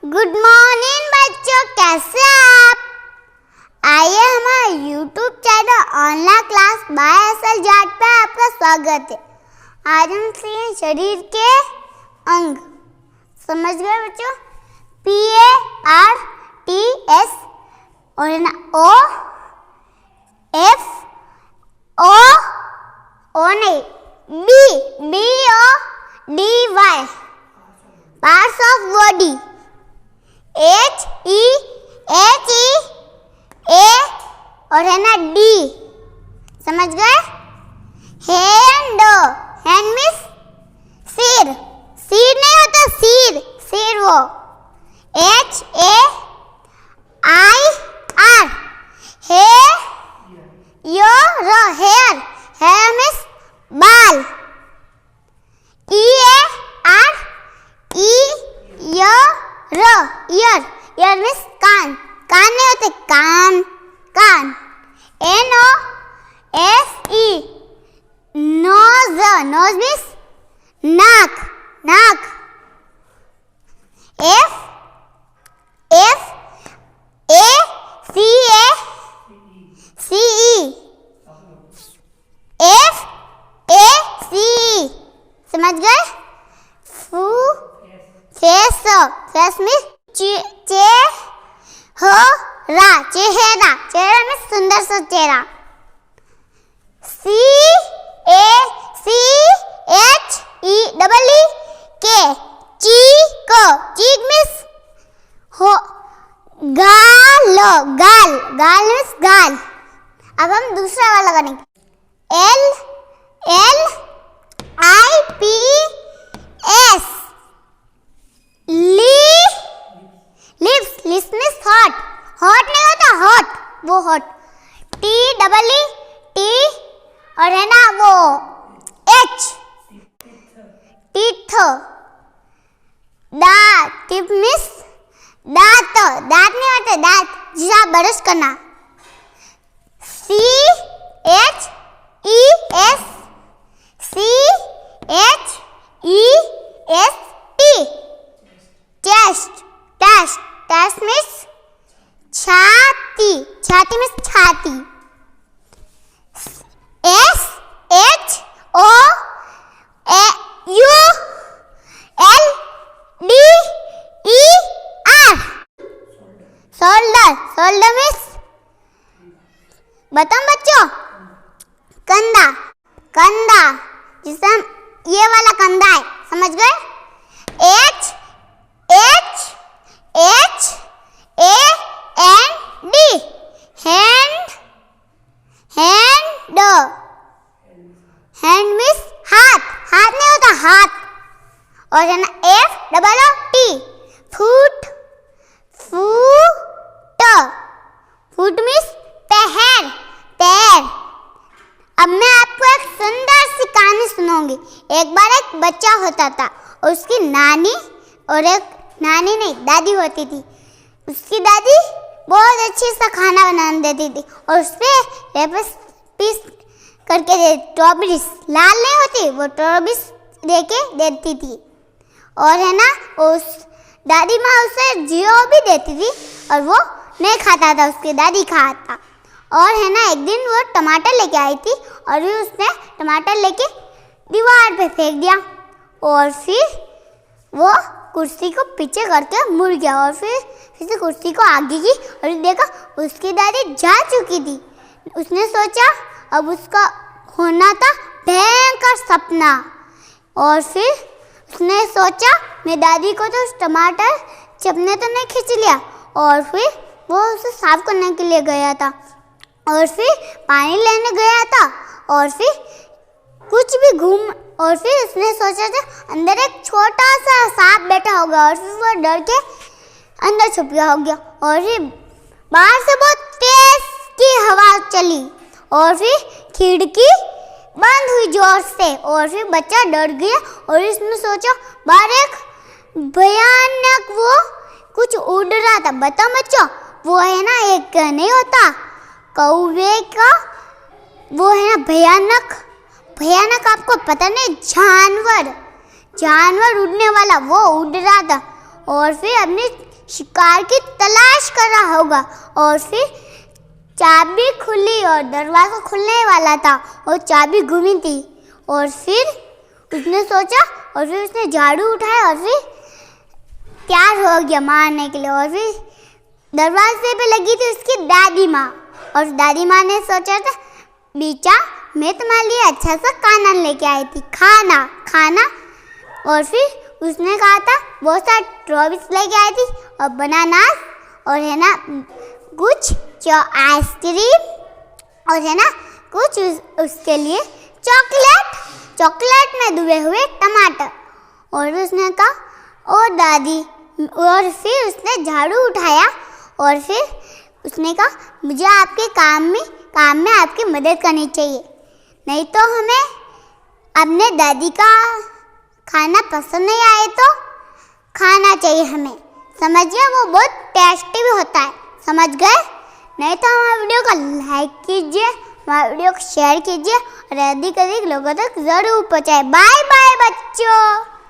Good morning बच्चों, कैसे आप? आइए हमारे YouTube channel online class by S L. Jat पर आपका स्वागत है। आज हम सीखेंगे शरीर के अंग। समझ गए बच्चों? PARTS और है ना O नहीं BODY parts of body. HE और है ना D। समझ गए? हैंड मीन्स सिर। सिर नहीं होता, सिर वो HAIR। हेयर मीन्स बाल। ईयर मीन्स कान नहीं होते, कान। NOSE नोज मीन्स नाक। FACE समझ गए? फेस मीन्स चेहरा मीन्स सुंदर सा चेहरा। CHEEK मीन्स गाल मीन्स गाल। अब हम दूसरा वाला करेंगे। LIPS लिप्स मीन्स हॉट नहीं होता, वो हॉट। TEET और है ना वो H टीथ। टिप मीन्स दांत नहीं होते, दांत जिसे आप ब्रश करना। चेस्ट मीन्स छाती मीन्स छाती। शोल्डर मीन्स बताओ बच्चों, कंधा जिसे हम ये वाला कंधा है, समझ गए? हैंड मीन्स हाथ नहीं होता, हाथ। और है ना FOOT फुट मीन्स पैर। अब मैं आपको एक सुंदर सी कहानी सुनाऊंगी। एक बार एक बच्चा होता था और उसकी दादी होती थी। उसकी दादी बहुत अच्छी सा खाना बना देती थी और उसपे पीस करके स्ट्रॉबेरीज लाल नहीं होती, वो स्ट्रॉबेरीज देके देती थी। और है ना उस दादी माँ उसे जियो भी देती थी और वो नहीं खाता था, उसकी दादी खाता। और है ना एक दिन वो टमाटर लेके आई थी और फिर उसने टमाटर लेके दीवार पे फेंक दिया और फिर वो कुर्सी को पीछे करके मुड़ गया और फिर से कुर्सी को आगे की और देखा उसकी दादी जा चुकी थी। उसने सोचा अब उसका होना था भयंकर सपना। और फिर उसने सोचा मैं दादी को तो टमाटर चपने तो नहीं खींच लिया। और फिर वो उसे साफ करने के लिए गया था और फिर पानी लेने गया था और फिर और फिर उसने सोचा था अंदर एक छोटा सा सांप बैठा होगा और फिर वो डर के अंदर छुप गया होगा। और फिर बाहर से बहुत तेज की हवा चली और फिर खिड़की बंद हुई जोर से और फिर बच्चा डर गया और इसने सोचा बाहर एक भयानक वो कुछ उड़ रहा था। बताओ बच्चों, वो है ना एक नहीं होता कौवे का, वो है ना भयानक आपको पता नहीं, जानवर उड़ने वाला वो उड़ रहा था और फिर अपनी शिकार की तलाश कर रहा होगा। और फिर चाबी खुली और दरवाज़ा खुलने वाला था और चाबी घूमी थी। और फिर उसने सोचा और फिर उसने झाड़ू उठाया और फिर तैयार हो गया मारने के लिए। और फिर दरवाजे पे लगी थी उसकी दादी माँ और दादी माँ ने सोचा था बीचा मैं तुम्हारे लिए अच्छा सा खाना लेके आई थी, खाना। और फिर उसने कहा था बहुत सारे ट्रॉफीज लेके आई थी और बनानास और है ना कुछ आइसक्रीम और है ना कुछ उसके लिए चॉकलेट में डूबे हुए टमाटर। और उसने कहा ओ दादी, और फिर उसने झाड़ू उठाया और फिर उसने कहा मुझे आपके काम में आपकी मदद करनी चाहिए, नहीं तो हमें अपने दादी का खाना पसंद नहीं आए तो खाना चाहिए हमें, समझिए वो बहुत टेस्टी भी होता है, समझ गए? नहीं तो हमारे वीडियो को लाइक कीजिए, हमारे वीडियो को शेयर कीजिए और अधिक लोगों तक ज़रूर पहुँचाए। बाय बाय बच्चों।